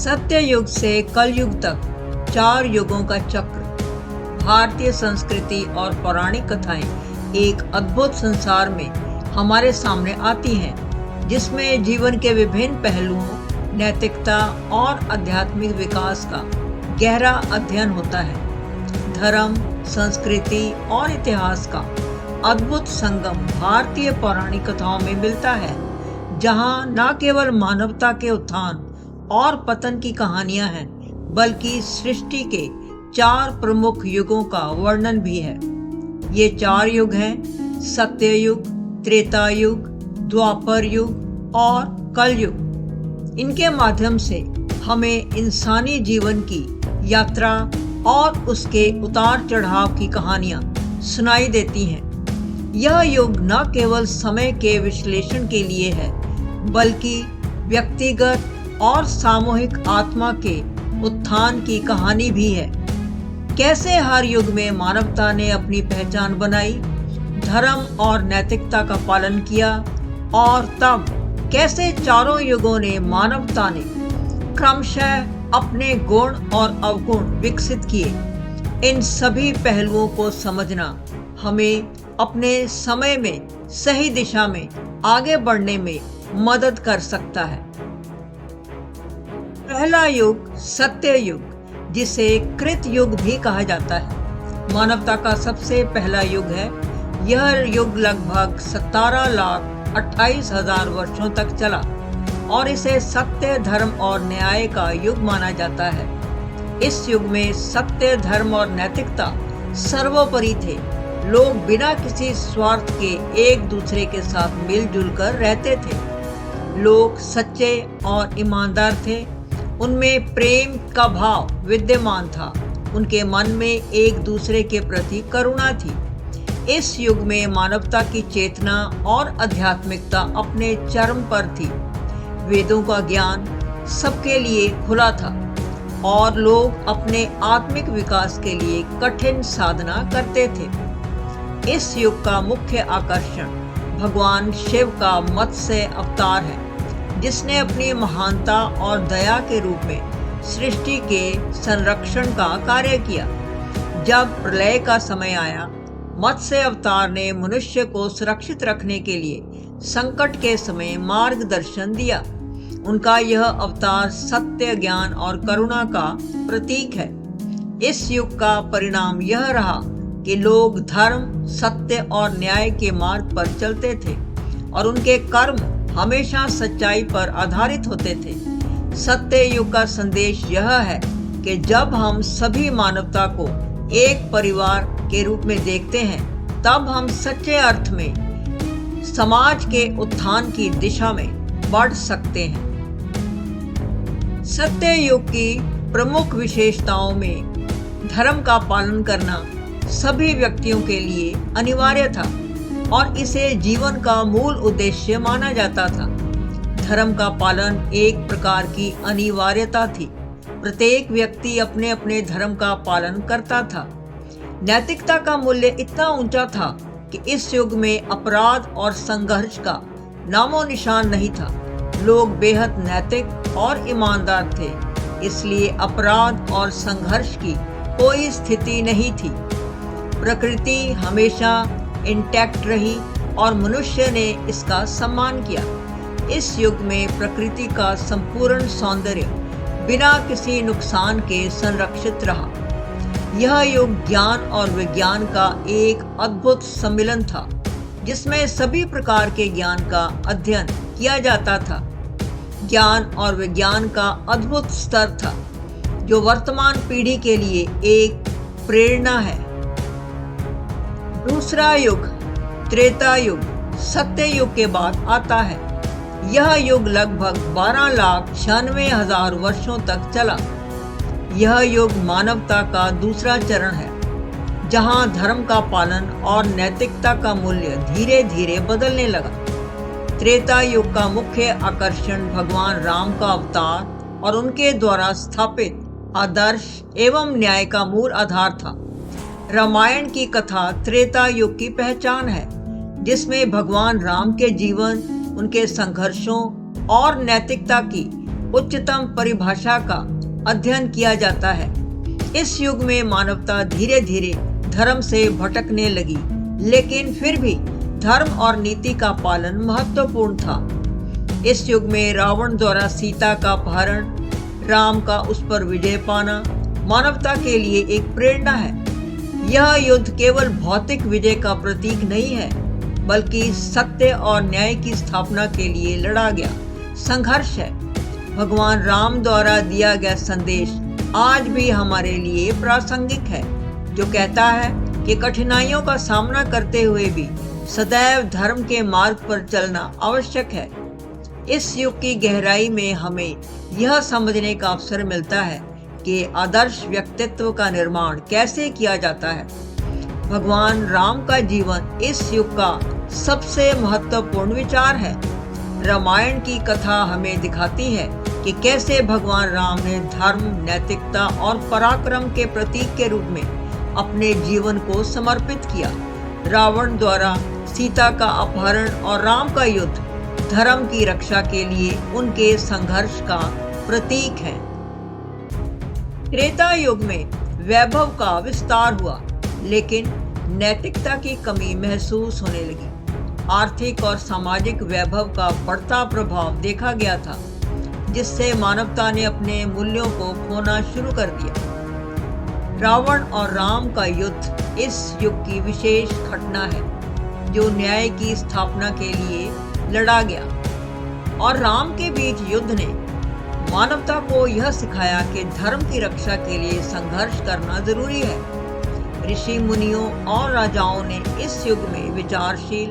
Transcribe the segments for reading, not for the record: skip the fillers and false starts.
सत्य युग से कलयुग तक 4 युगों का चक्र। भारतीय संस्कृति और पौराणिक कथाएं एक अद्भुत संसार में हमारे सामने आती हैं, जिसमें जीवन के विभिन्न पहलुओं, नैतिकता और आध्यात्मिक विकास का गहरा अध्ययन होता है। धर्म, संस्कृति और इतिहास का अद्भुत संगम भारतीय पौराणिक कथाओं में मिलता है, जहां न केवल मानवता के उत्थान और पतन की कहानियां हैं, बल्कि सृष्टि के 4 प्रमुख युगों का वर्णन भी है। ये 4 युग हैं सत्य युग, त्रेता युग, द्वापर युग और कलयुग। इनके माध्यम से हमें इंसानी जीवन की यात्रा और उसके उतार चढ़ाव की कहानियां सुनाई देती हैं। यह युग न केवल समय के विश्लेषण के लिए है, बल्कि व्यक्तिगत और सामूहिक आत्मा के उत्थान की कहानी भी है। कैसे हर युग में मानवता ने अपनी पहचान बनाई, धर्म और नैतिकता का पालन किया, और तब कैसे चारों युगों ने मानवता ने क्रमशः अपने गुण और अवगुण विकसित किए। इन सभी पहलुओं को समझना हमें अपने समय में सही दिशा में आगे बढ़ने में मदद कर सकता है। पहला युग सत्य युग, जिसे कृत युग भी कहा जाता है, मानवता का सबसे पहला युग है। यह युग लगभग 17,28,000 वर्षों तक चला और इसे सत्य, धर्म और न्याय का युग माना जाता है। इस युग में सत्य, धर्म और नैतिकता सर्वोपरि थे। लोग बिना किसी स्वार्थ के एक दूसरे के साथ मिलजुल कर रहते थे। लोग सच्चे और ईमानदार थे। उनमें प्रेम का भाव विद्यमान था। उनके मन में एक दूसरे के प्रति करुणा थी। इस युग में मानवता की चेतना और आध्यात्मिकता अपने चरम पर थी। वेदों का ज्ञान सबके लिए खुला था और लोग अपने आत्मिक विकास के लिए कठिन साधना करते थे। इस युग का मुख्य आकर्षण भगवान शिव का मत्स्य अवतार है, जिसने अपनी महानता और दया के रूप में सृष्टि के संरक्षण का कार्य किया। जब प्रलय का समय आया, मत्स्य अवतार ने मनुष्य को सुरक्षित रखने के लिए संकट के समय मार्गदर्शन दिया। उनका यह अवतार सत्य, ज्ञान और करुणा का प्रतीक है। इस युग का परिणाम यह रहा कि लोग धर्म, सत्य और न्याय के मार्ग पर चलते थे और उनके कर्म हमेशा सच्चाई पर आधारित होते थे। सत्य युग का संदेश यह है कि जब हम सभी मानवता को एक परिवार के रूप में देखते हैं, तब हम सच्चे अर्थ में समाज के उत्थान की दिशा में बढ़ सकते हैं। सत्य युग की प्रमुख विशेषताओं में धर्म का पालन करना सभी व्यक्तियों के लिए अनिवार्य था और इसे जीवन का मूल उद्देश्य माना जाता था। धर्म का पालन एक प्रकार की अनिवार्यता थी। प्रत्येक व्यक्ति अपने अपने धर्म का पालन करता था। नैतिकता का मूल्य इतना ऊंचा था कि इस युग में अपराध और संघर्ष का नामो निशान नहीं था। लोग बेहद नैतिक और ईमानदार थे, इसलिए अपराध और संघर्ष की कोई स्थिति नहीं थी। प्रकृति हमेशा इंटैक्ट रही और मनुष्य ने इसका सम्मान किया। इस युग में प्रकृति का संपूर्ण सौंदर्य बिना किसी नुकसान के संरक्षित रहा। यह युग ज्ञान और विज्ञान का एक अद्भुत सम्मिलन था, जिसमें सभी प्रकार के ज्ञान का अध्ययन किया जाता था। ज्ञान और विज्ञान का अद्भुत स्तर था, जो वर्तमान पीढ़ी के लिए एक प्रेरणा है। दूसरा युग त्रेता युग सत्य युग के बाद आता है। यह युग लगभग 12,96,000 वर्षों तक चला। यह युग मानवता का दूसरा चरण है, जहां धर्म का पालन और नैतिकता का मूल्य धीरे धीरे बदलने लगा। त्रेता युग का मुख्य आकर्षण भगवान राम का अवतार और उनके द्वारा स्थापित आदर्श एवं न्याय का मूल आधार था। रामायण की कथा त्रेता युग की पहचान है, जिसमें भगवान राम के जीवन, उनके संघर्षों और नैतिकता की उच्चतम परिभाषा का अध्ययन किया जाता है। इस युग में मानवता धीरे धीरे धर्म से भटकने लगी, लेकिन फिर भी धर्म और नीति का पालन महत्वपूर्ण था। इस युग में रावण द्वारा सीता का अपहरण, राम का उस पर विजय पाना मानवता के लिए एक प्रेरणा है। यह युद्ध केवल भौतिक विजय का प्रतीक नहीं है, बल्कि सत्य और न्याय की स्थापना के लिए लड़ा गया संघर्ष है। भगवान राम द्वारा दिया गया संदेश आज भी हमारे लिए प्रासंगिक है, जो कहता है कि कठिनाइयों का सामना करते हुए भी सदैव धर्म के मार्ग पर चलना आवश्यक है। इस युग की गहराई में हमें यह समझने का अवसर मिलता है कि आदर्श व्यक्तित्व का निर्माण कैसे किया जाता है। भगवान राम का जीवन इस युग का सबसे महत्वपूर्ण विचार है। रामायण की कथा हमें दिखाती है कि कैसे भगवान राम ने धर्म, नैतिकता और पराक्रम के प्रतीक के रूप में अपने जीवन को समर्पित किया। रावण द्वारा सीता का अपहरण और राम का युद्ध धर्म की रक्षा के लिए उनके संघर्ष का प्रतीक है। त्रेता युग में वैभव का विस्तार हुआ, लेकिन नैतिकता की कमी महसूस होने लगी। आर्थिक और सामाजिक वैभव का बढ़ता प्रभाव देखा गया था, जिससे मानवता ने अपने मूल्यों को खोना शुरू कर दिया। रावण और राम का युद्ध इस युग की विशेष घटना है, जो न्याय की स्थापना के लिए लड़ा गया। और राम के बीच युद्ध ने मानवता को यह सिखाया कि धर्म की रक्षा के लिए संघर्ष करना जरूरी है। ऋषि मुनियों और राजाओं ने इस युग में विचारशील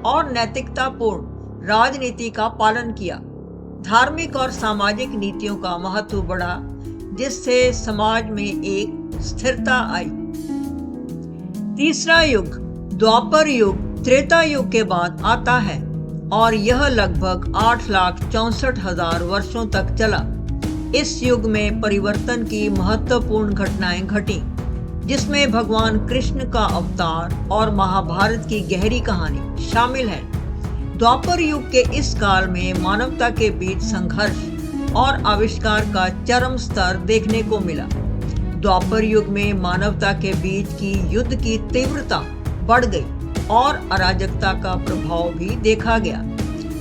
और नैतिकतापूर्ण राजनीति का पालन किया। धार्मिक और सामाजिक नीतियों का महत्व बढ़ा, जिससे समाज में एक स्थिरता आई। तीसरा युग द्वापर युग त्रेता युग के बाद आता है और यह लगभग 8,64,000 वर्षों तक चला। इस युग में परिवर्तन की महत्वपूर्ण घटनाएं घटी, जिसमें भगवान कृष्ण का अवतार और महाभारत की गहरी कहानी शामिल है। द्वापर युग के इस काल में मानवता के बीच संघर्ष और आविष्कार का चरम स्तर देखने को मिला। द्वापर युग में मानवता के बीच की युद्ध की तीव्रता बढ़ गई और अराजकता का प्रभाव भी देखा गया।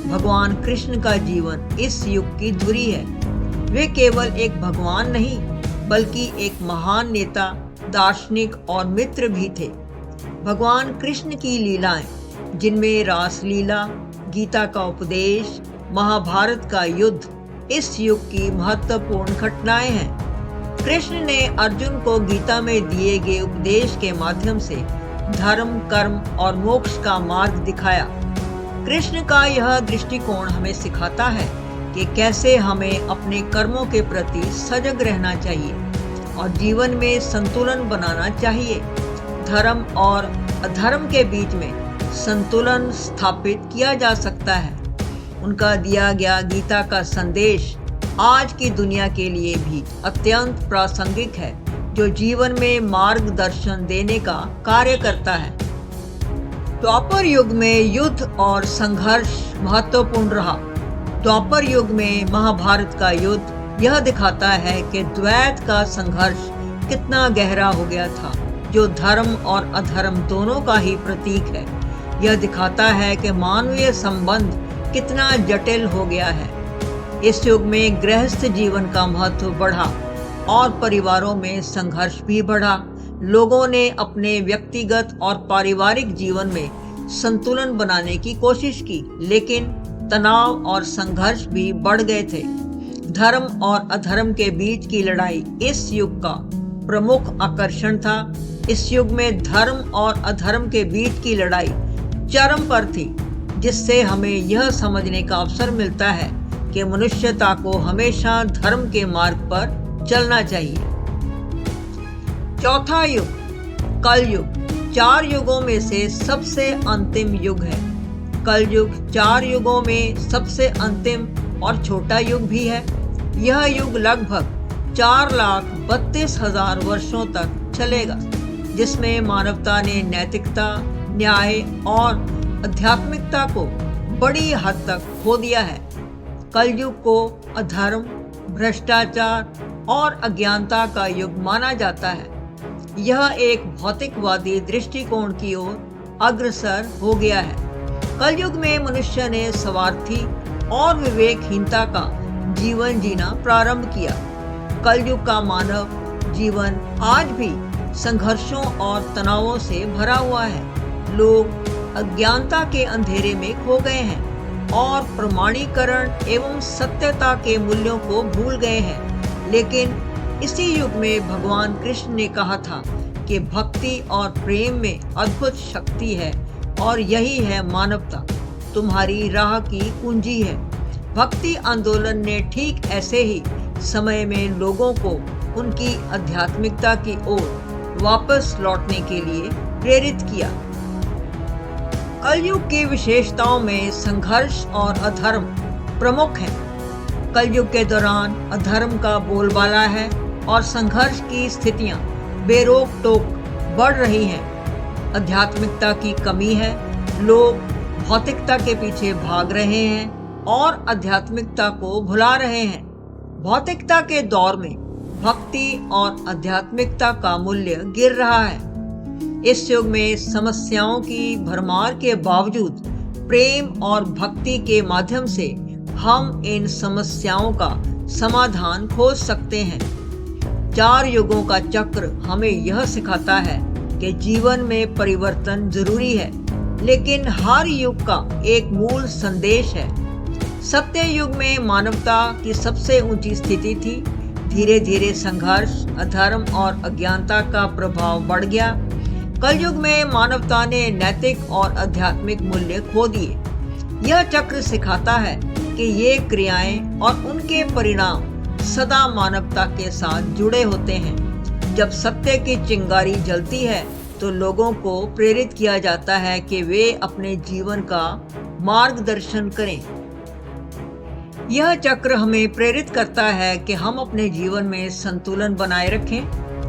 भगवान कृष्ण का जीवन इस युग की धुरी है। वे केवल एक भगवान नहीं, बल्कि एक महान नेता, दार्शनिक और मित्र भी थे। भगवान कृष्ण की लीलाएं, जिनमें रासलीला, गीता का उपदेश, महाभारत का युद्ध, इस युग की महत्वपूर्ण घटनाएं हैं। कृष्ण ने अर्जुन को गीता में दिए गए उपदेश के माध्यम से धर्म, कर्म और मोक्ष का मार्ग दिखाया। कृष्ण का यह दृष्टिकोण हमें सिखाता है कि कैसे हमें अपने कर्मों के प्रति सजग रहना चाहिए और जीवन में संतुलन बनाना चाहिए। धर्म और अधर्म के बीच में संतुलन स्थापित किया जा सकता है। उनका दिया गया गीता का संदेश आज की दुनिया के लिए भी अत्यंत प्रासंगिक है, जो जीवन में मार्गदर्शन देने का कार्य करता है। द्वापर युग में युद्ध और संघर्ष महत्वपूर्ण रहा। द्वापर युग में महाभारत का युद्ध यह दिखाता है कि द्वैत का संघर्ष कितना गहरा हो गया था, जो धर्म और अधर्म दोनों का ही प्रतीक है। यह दिखाता है कि मानवीय संबंध कितना जटिल हो गया है। इस युग में गृहस्थ जीवन का महत्व बढ़ा और परिवारों में संघर्ष भी बढ़ा। लोगों ने अपने व्यक्तिगत और पारिवारिक जीवन में संतुलन बनाने की कोशिश की, लेकिन तनाव और संघर्ष भी बढ़ गए थे। धर्म और अधर्म के बीच की लड़ाई इस युग का प्रमुख आकर्षण था। इस युग में धर्म और अधर्म के बीच की लड़ाई चरम पर थी, जिससे हमें यह समझने का अवसर मिलता है कि मनुष्यता को हमेशा धर्म के मार्ग पर चलना चाहिए। चौथा युग कलयुग 4 युगों में से सबसे अंतिम युग है। कलयुग 4 युगों में सबसे अंतिम और छोटा युग भी है। यह युग लगभग 4,32,000 वर्षों तक चलेगा, जिसमें मानवता ने नैतिकता, न्याय और आध्यात्मिकता को बड़ी हद तक खो दिया है। कलयुग को अधर्म, भ्रष्टाचार और अज्ञानता का युग माना जाता है। यह एक भौतिकवादी दृष्टिकोण की ओर अग्रसर हो गया है। कलयुग में मनुष्य ने स्वार्थी और विवेकहीनता का जीवन जीना प्रारंभ किया। कलयुग का मानव जीवन आज भी संघर्षों और तनावों से भरा हुआ है। लोग अज्ञानता के अंधेरे में खो गए हैं और प्रमाणीकरण एवं सत्यता के मूल्यों को भूल गए हैं। लेकिन इसी युग में भगवान कृष्ण ने कहा था कि भक्ति और प्रेम में अद्भुत शक्ति है और यही है मानवता, तुम्हारी राह की कुंजी है। भक्ति आंदोलन ने ठीक ऐसे ही समय में लोगों को उनकी आध्यात्मिकता की ओर वापस लौटने के लिए प्रेरित किया। कलयुग की विशेषताओं में संघर्ष और अधर्म प्रमुख हैं। कलयुग के दौरान अधर्म का बोलबाला है और संघर्ष की स्थितियां बेरोक टोक बढ़ रही हैं। आध्यात्मिकता की कमी है, लोग भौतिकता के पीछे भाग रहे हैं और आध्यात्मिकता को भुला रहे हैं। भौतिकता के दौर में भक्ति और आध्यात्मिकता का मूल्य गिर रहा है। इस युग में समस्याओं की भरमार के बावजूद प्रेम और भक्ति के माध्यम से हम इन समस्याओं का समाधान खोज सकते हैं। 4 युगों का चक्र हमें यह सिखाता है कि जीवन में परिवर्तन जरूरी है, लेकिन हर युग का एक मूल संदेश है। सत्य युग में मानवता की सबसे ऊंची स्थिति थी। धीरे धीरे संघर्ष, अधर्म और अज्ञानता का प्रभाव बढ़ गया। कलयुग में मानवता ने नैतिक और आध्यात्मिक मूल्य खो दिए। यह चक्र सिखाता है कि ये क्रियाएं और उनके परिणाम सदा मानवता के साथ जुड़े होते हैं। जब सत्य की चिंगारी जलती है तो लोगों को प्रेरित किया जाता है कि वे अपने जीवन का मार्गदर्शन करें। यह चक्र हमें प्रेरित करता है कि हम अपने जीवन में संतुलन बनाए रखें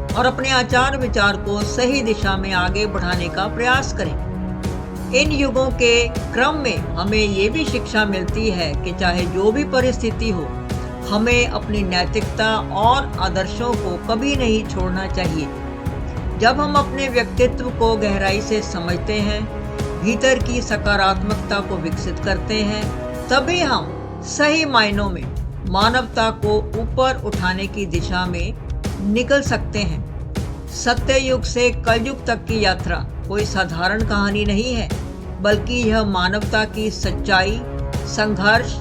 और अपने आचार विचार को सही दिशा में आगे बढ़ाने का प्रयास करें। इन युगों के क्रम में हमें ये भी शिक्षा मिलती है कि चाहे जो भी परिस्थिति हो, हमें अपनी नैतिकता और आदर्शों को कभी नहीं छोड़ना चाहिए। जब हम अपने व्यक्तित्व को गहराई से समझते हैं, भीतर की सकारात्मकता को विकसित करते हैं, तभी हम सही मायनों में मानवता को ऊपर उठाने की दिशा में निकल सकते हैं। सत्य युग से कलयुग तक की यात्रा कोई साधारण कहानी नहीं है, बल्कि यह मानवता की सच्चाई, संघर्ष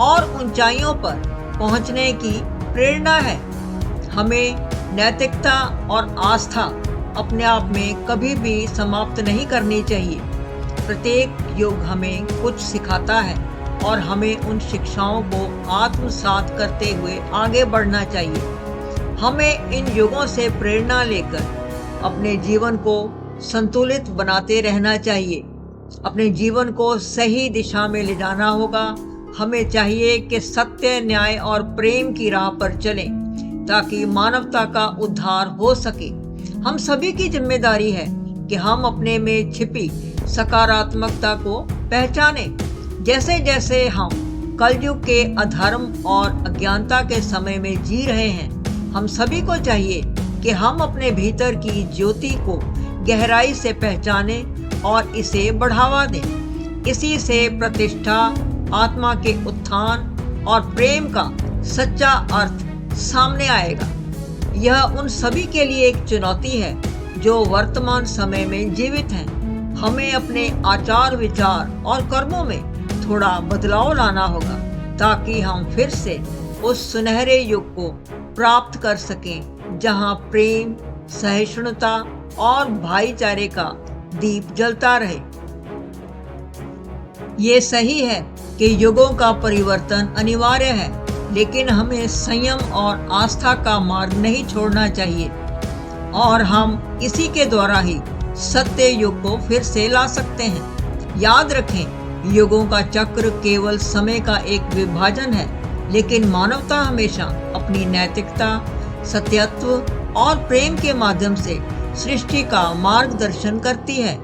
और ऊंचाइयों पर पहुंचने की प्रेरणा है। हमें नैतिकता और आस्था अपने आप में कभी भी समाप्त नहीं करनी चाहिए। प्रत्येक युग हमें कुछ सिखाता है और हमें उन शिक्षाओं को आत्मसात करते हुए आगे बढ़ना चाहिए। हमें इन युगों से प्रेरणा लेकर अपने जीवन को संतुलित बनाते रहना चाहिए। अपने जीवन को सही दिशा में ले जाना होगा। हमें चाहिए कि सत्य, न्याय और प्रेम की राह पर चलें ताकि मानवता का उद्धार हो सके। हम सभी की जिम्मेदारी है कि हम अपने में छिपी सकारात्मकता को पहचानें। जैसे जैसे हम कलयुग के अधर्म और अज्ञानता के समय में जी रहे हैं, हम सभी को चाहिए कि हम अपने भीतर की ज्योति को गहराई से पहचानें और इसे बढ़ावा दें। इसी से प्रतिष्ठा, आत्मा के उत्थान और प्रेम का सच्चा अर्थ सामने आएगा। यह उन सभी के लिए एक चुनौती है जो वर्तमान समय में जीवित हैं। हमें अपने आचार विचार और कर्मों में थोड़ा बदलाव लाना होगा ताकि हम फिर से उस सुनहरे युग को प्राप्त कर सकें जहां प्रेम, सहिष्णुता और भाईचारे का दीप जलता रहे। ये सही है कि युगों का परिवर्तन अनिवार्य है, लेकिन हमें संयम और आस्था का मार्ग नहीं छोड़ना चाहिए और हम इसी के द्वारा ही सत्य युग को फिर से ला सकते हैं। याद रखें, युगों का चक्र केवल समय का एक विभाजन है, लेकिन मानवता हमेशा अपनी नैतिकता, सत्यत्व और प्रेम के माध्यम से सृष्टि का मार्गदर्शन करती है।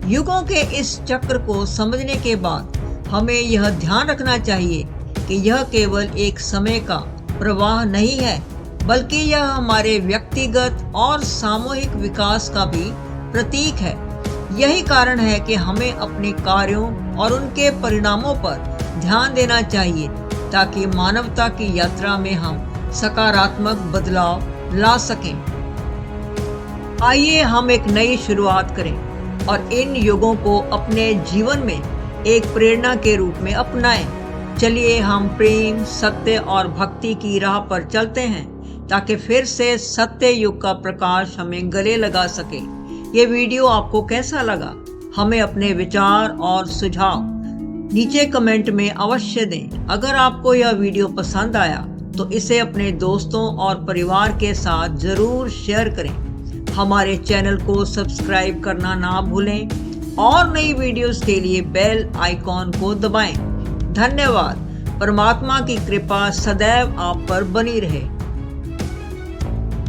युगों के इस चक्र को समझने के बाद हमें यह ध्यान रखना चाहिए कि यह केवल एक समय का प्रवाह नहीं है, बल्कि यह हमारे व्यक्तिगत और सामूहिक विकास का भी प्रतीक है। यही कारण है कि हमें अपने कार्यों और उनके परिणामों पर ध्यान देना चाहिए, ताकि मानवता की यात्रा में हम सकारात्मक बदलाव ला सकें। आइए हम एक नई शुरुआत करें और इन युगों को अपने जीवन में एक प्रेरणा के रूप में अपनाएं। चलिए हम प्रेम, सत्य और भक्ति की राह पर चलते हैं, ताकि फिर से सत्य युग का प्रकाश हमें गले लगा सके। ये वीडियो आपको कैसा लगा? हमें अपने विचार और सुझाव नीचे कमेंट में अवश्य दें। अगर आपको यह वीडियो पसंद आया तो इसे अपने दोस्तों और परिवार के साथ जरूर शेयर करें। हमारे चैनल को सब्सक्राइब करना ना भूलें और नई वीडियोस के लिए बेल आइकॉन को दबाएं। धन्यवाद। परमात्मा की कृपा सदैव आप पर बनी रहे।